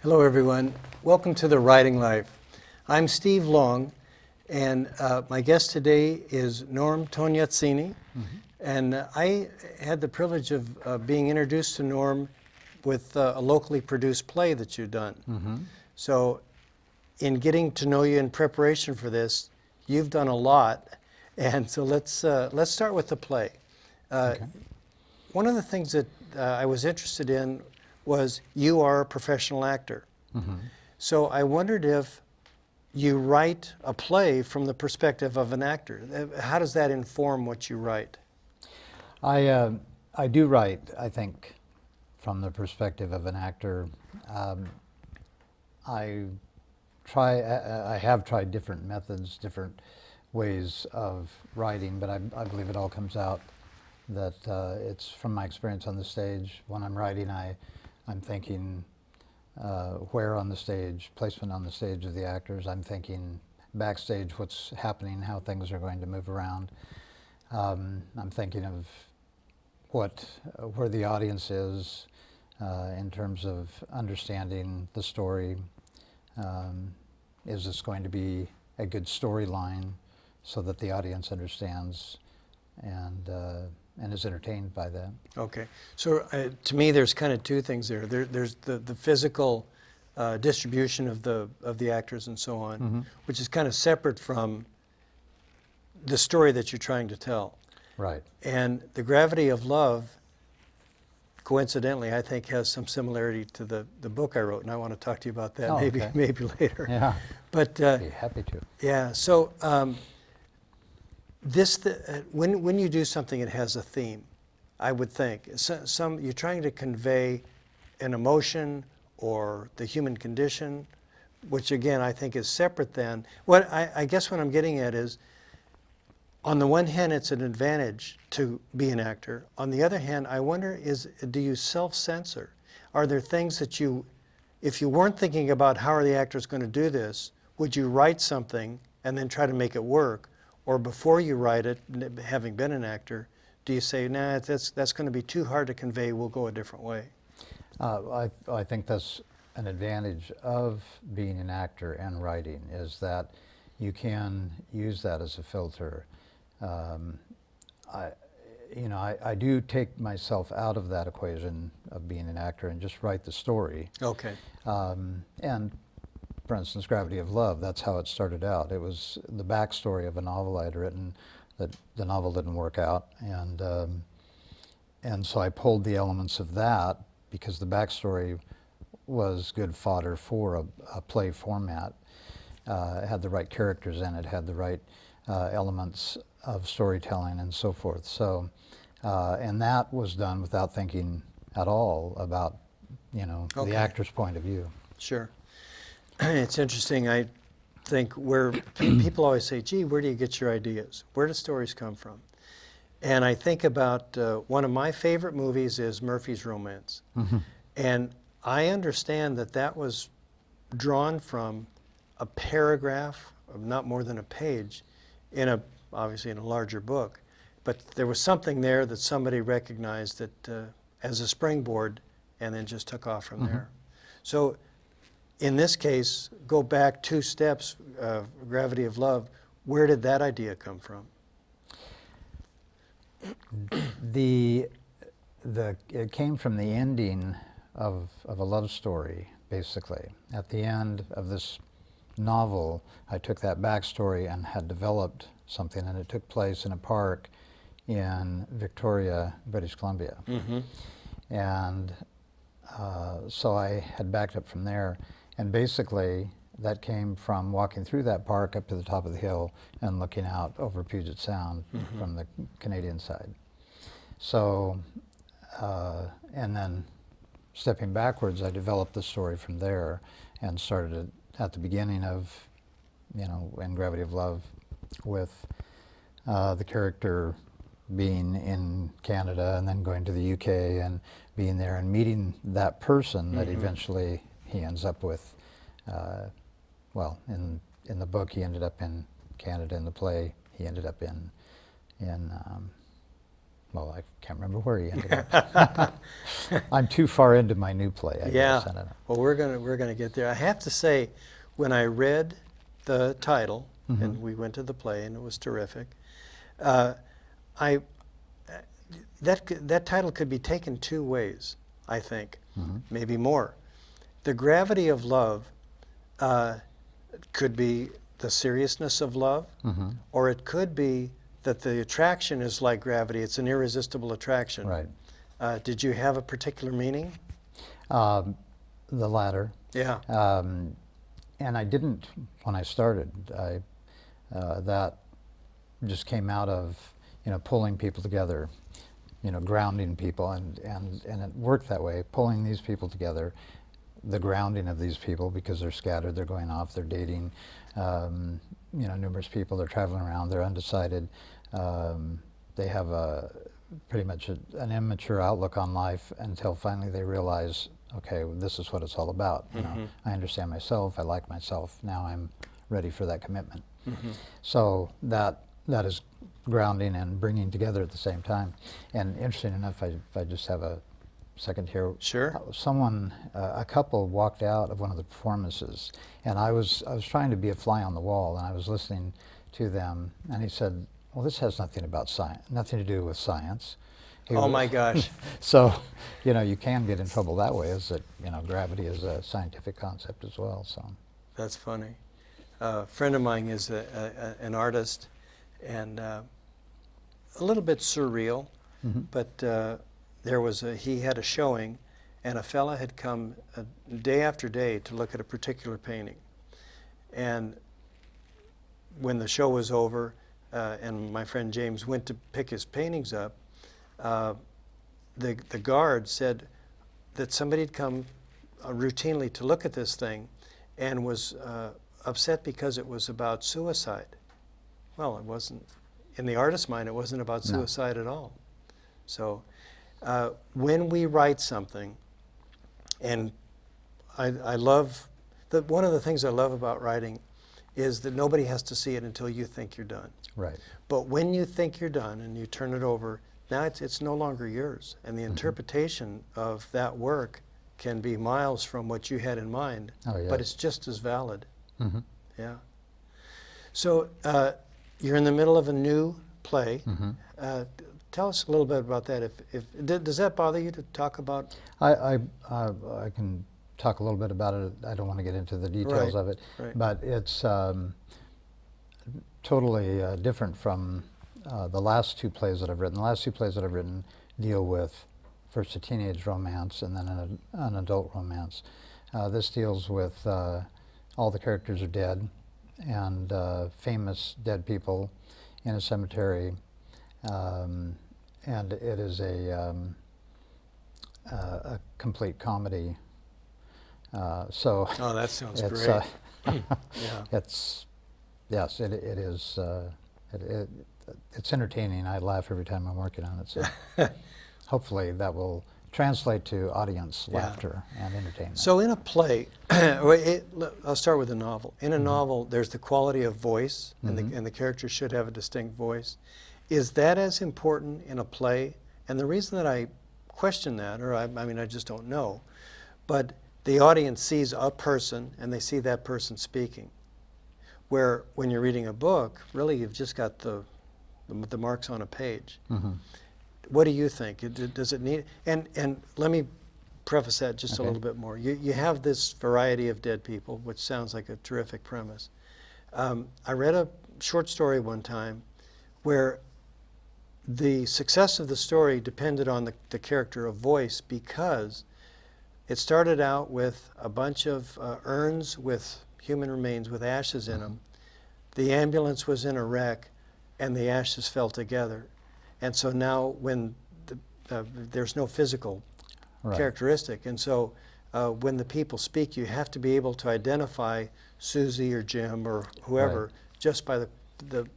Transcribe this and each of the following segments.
Hello, everyone. Welcome to The Writing Life. I'm Steve Long, and my guest today is Norm Tognazzini. And I had the privilege of being introduced to Norm with a locally produced play that you've done. So in getting to know you in preparation for this, you've done a lot. And so let's start with the play. One of the things that I was interested in was you are a professional actor. So I wondered if you write a play from the perspective of an actor. How does that inform what you write? I do write, I think, from the perspective of an actor. I have tried different methods, different ways of writing, but I believe it all comes out that it's from my experience on the stage. When I'm writing, I'm thinking where on the stage, placement on the stage of the actors. I'm thinking backstage, what's happening, how things are going to move around. I'm thinking of where the audience is in terms of understanding the story. Is this going to be a good storyline so that the audience understands and is entertained by that? Okay. So to me, there's kind of two things there. There's the physical distribution of the actors and so on, which is kind of separate from the story that you're trying to tell. Right. And the gravity of love, coincidentally, I think has some similarity to the book I wrote, and I want to talk to you about that maybe later. Yeah. But I'd be happy to. yeah. So when you do something, it has a theme. I would think you're trying to convey an emotion or the human condition, which again I think is separate. Then what I guess what I'm getting at is, on the one hand, it's an advantage to be an actor. On the other hand, I wonder, do you self-censor? Are there things that if you weren't thinking about how are the actors going to do this, would you write something and then try to make it work? Or before you write it, having been an actor, do you say, nah, that's going to be too hard to convey, we'll go a different way? I think that's an advantage of being an actor and writing, is that you can use that as a filter. I do take myself out of that equation of being an actor and just write the story. Okay. And for instance, Gravity of Love, that's how it started out. It was the backstory of a novel I'd written that the novel didn't work out. And so I pulled the elements of that because the backstory was good fodder for a play format. It had the right characters in it, had the right elements of storytelling and so forth. So, and that was done without thinking at all about, the actor's point of view. Sure. It's interesting. I think where people always say, gee, where do you get your ideas? Where do stories come from? And I think about one of my favorite movies is Murphy's Romance. And I understand that was drawn from a paragraph of not more than a page obviously in a larger book. But there was something there that somebody recognized that as a springboard and then just took off from there. So in this case, go back 2 steps, Gravity of Love. Where did that idea come from? It came from the ending of a love story, basically. At the end of this novel, I took that backstory and had developed something, and it took place in a park in Victoria, British Columbia. And so I had backed up from there. And basically, that came from walking through that park up to the top of the hill and looking out over Puget Sound from the Canadian side. So, and then stepping backwards, I developed the story from there and started it at the beginning of, in Gravity of Love, with the character being in Canada and then going to the UK and being there and meeting that person that eventually he ends up with. Well, in the book, he ended up in Canada. In the play, he ended up in well, I can't remember where he ended up. I'm too far into my new play, I Yeah. guess. I don't know. Well, we're gonna get there. I have to say, when I read the title, and we went to the play, and it was terrific. I that title could be taken two ways, I think, maybe more. The gravity of love could be the seriousness of love, or it could be that the attraction is like gravity. It's an irresistible attraction. Right. Did you have a particular meaning? The latter. Yeah. And I didn't when I started. That just came out of, pulling people together, grounding people, and it worked that way, pulling these people together, the grounding of these people, because they're scattered, they're going off, they're dating, numerous people, they're traveling around, they're undecided, they have pretty much an immature outlook on life until finally they realize, okay, this is what it's all about. I understand myself, I like myself, now I'm ready for that commitment. So that is grounding and bringing together at the same time. And interesting enough, if I just have a second here. Sure. Someone, a couple walked out of one of the performances, and I was trying to be a fly on the wall, and I was listening to them, and he said, well, this has nothing to do with science. Oh my gosh. So, you can get in trouble that way, is that, gravity is a scientific concept as well, so. That's funny. A friend of mine is an artist, and a little bit surreal, but he had a showing, and a fella had come day after day to look at a particular painting. And when the show was over, and my friend James went to pick his paintings up, the guard said that somebody had come routinely to look at this thing and was upset because it was about suicide. Well, it wasn't. In the artist's mind, it wasn't about suicide at all. So when we write something, and I love, one of the things I love about writing is that nobody has to see it until you think you're done. Right. But when you think you're done and you turn it over, now it's no longer yours. And the interpretation of that work can be miles from what you had in mind, but it's just as valid. Yeah. So you're in the middle of a new play. Tell us a little bit about that. Does that bother you to talk about? I can talk a little bit about it. I don't want to get into the details of it, but it's totally different from the last two plays that I've written. The last two plays that I've written deal with first a teenage romance and then an adult romance. This deals with all the characters are dead, and famous dead people in a cemetery, and it is a complete comedy. So oh, that sounds it's, great. Yeah. Yes, it is. It's entertaining. I laugh every time I'm working on it. So hopefully that will translate to audience laughter and entertainment. So in a play, I'll start with a novel. In a novel, there's the quality of voice, and the character should have a distinct voice. Is that as important in a play? And the reason that I question that, or I just don't know, but the audience sees a person and they see that person speaking. Where when you're reading a book, really you've just got the marks on a page. What do you think? Does it need? And let me preface that just a little bit more. You have this variety of dead people, which sounds like a terrific premise. I read a short story one time where the success of the story depended on the character of voice, because it started out with a bunch of urns with human remains with ashes in them. The ambulance was in a wreck, and the ashes fell together. And so now when there's no physical characteristic, and so when the people speak, you have to be able to identify Susie or Jim or whoever just by the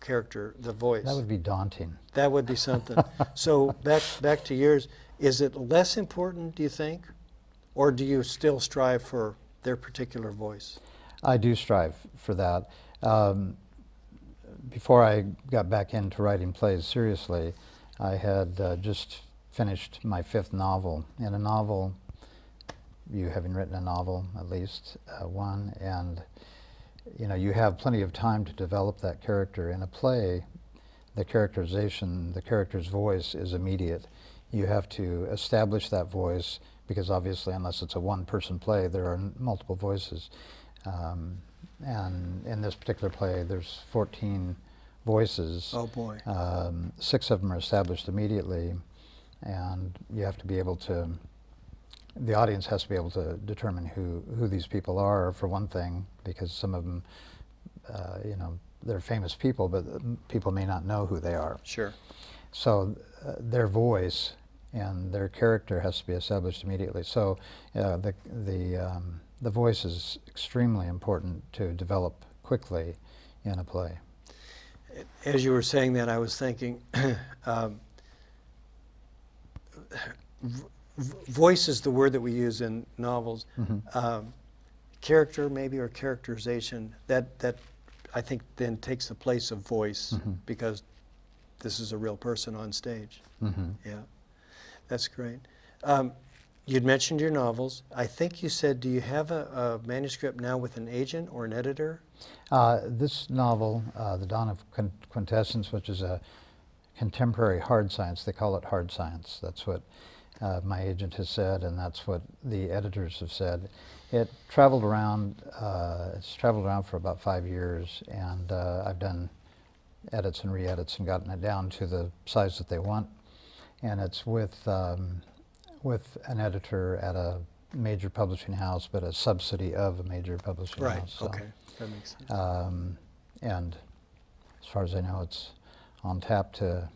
character, the voice. That would be daunting. That would be something. So back to yours, is it less important, do you think, or do you still strive for their particular voice? I do strive for that. Before I got back into writing plays seriously, I had just finished my 5th novel. In a novel, you having written a novel, at least one, and you have plenty of time to develop that character. In a play, the characterization, the character's voice is immediate. You have to establish that voice, because obviously unless it's a one-person play, there are multiple voices. And in this particular play, there's 14 voices. Oh boy. 6 of them are established immediately, and you have to be able to, the audience has to be able to determine who these people are, for one thing, because some of them, they're famous people, but people may not know who they are. Sure. So their voice and their character has to be established immediately. So the voice is extremely important to develop quickly in a play. As you were saying that, I was thinking, voice is the word that we use in novels. Mm-hmm. Character, maybe, or characterization, that I think then takes the place of voice, Mm-hmm. because this is a real person on stage. Mm-hmm. Yeah, that's great. You'd mentioned your novels. I think you said, do you have a manuscript now with an agent or an editor? This novel, The Dawn of Quintessence, which is a contemporary hard science, they call it hard science. That's what my agent has said, and that's what the editors have said. It traveled around, it's traveled around for about 5 years, and I've done edits and re-edits and gotten it down to the size that they want. And it's with an editor at a major publishing house, but a subsidy of a major publishing Right, house. So, okay, that makes sense. and as far as I know, it's on tap to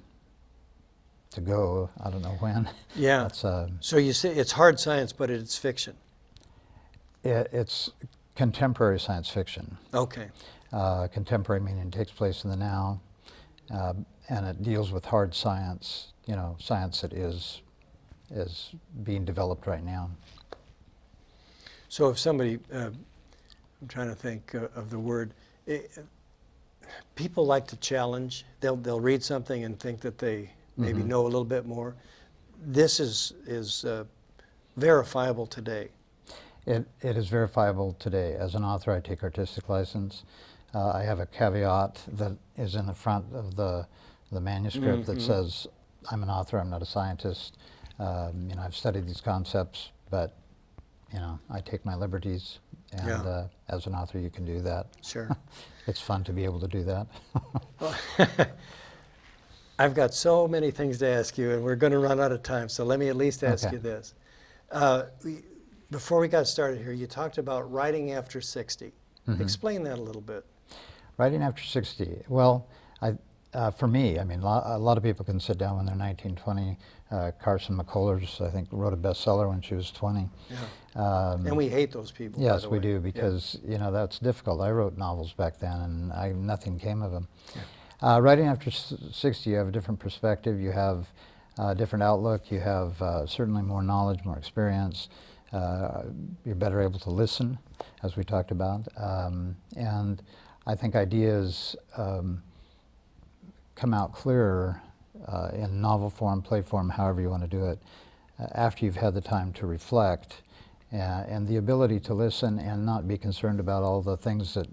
go. I don't know when. Yeah, It's, so you say it's hard science, but it's fiction. it's contemporary science fiction. Okay, Contemporary meaning it takes place in the now, and it deals with hard science, science that is being developed right now. so if somebody, I'm trying to think of the word, people like to challenge. They'll read something and think that they maybe Mhm. know a little bit more. This is verifiable today. It is verifiable today. As an author, I take artistic license. I have a caveat that is in the front of the manuscript that says, I'm an author, I'm not a scientist. I've studied these concepts, but I take my liberties, and Yeah. As an author, you can do that. Sure. It's fun to be able to do that. I've got so many things to ask you, and we're going to run out of time, so let me at least ask Okay. you this. Before we got started here, you talked about writing after 60. Mhm. Explain that a little bit. Writing after 60. Well, for me, a lot of people can sit down when they're 19, 20. Carson McCullers, I think, wrote a bestseller when she was 20. Yeah. And we hate those people. by Yes, the we way. do, Yeah. because that's difficult. I wrote novels back then, and nothing came of them. Writing after 60, you have a different perspective. You have a different outlook. You have certainly more knowledge, more experience. You're better able to listen, as we talked about. And I think ideas come out clearer in novel form, play form, however you want to do it, after you've had the time to reflect, and the ability to listen and not be concerned about all the things that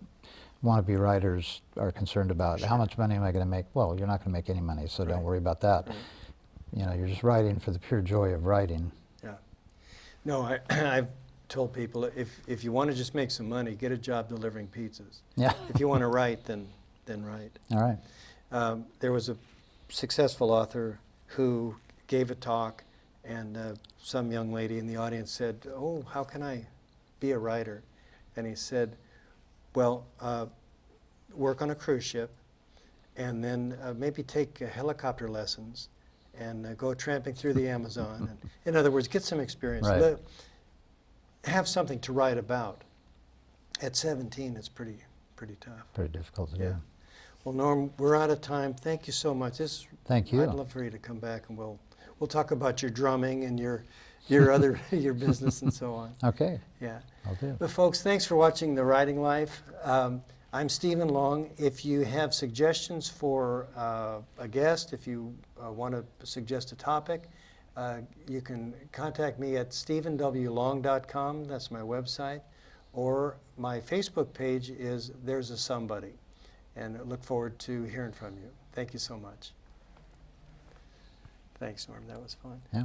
wannabe writers are concerned about. Sure. How much money am I going to make? Well, you're not going to make any money, so don't worry about that. Right. You're just writing for the pure joy of writing. Yeah. No, I've told people, if you want to just make some money, get a job delivering pizzas. Yeah. If you want to write, then write. All right. There was a successful author who gave a talk, and some young lady in the audience said, "Oh, how can I be a writer?" And he said, "Well, work on a cruise ship, and then maybe take helicopter lessons, and go tramping through the Amazon. And, in other words, get some experience. Right. Have something to write about." At 17, it's pretty tough. Pretty difficult to Yeah. do. Well, Norm, we're out of time. Thank you so much. Thank you. I'd love for you to come back, and we'll talk about your drumming and your your business and so on. Okay, Yeah. I'll do. But folks, thanks for watching The Writing Life. I'm Stephen Long. If you have suggestions for a guest, if you want to suggest a topic, you can contact me at stephenwlong.com. That's my website. Or my Facebook page is There's a Somebody. And I look forward to hearing from you. Thank you so much. Thanks, Norm. That was fun. Yeah.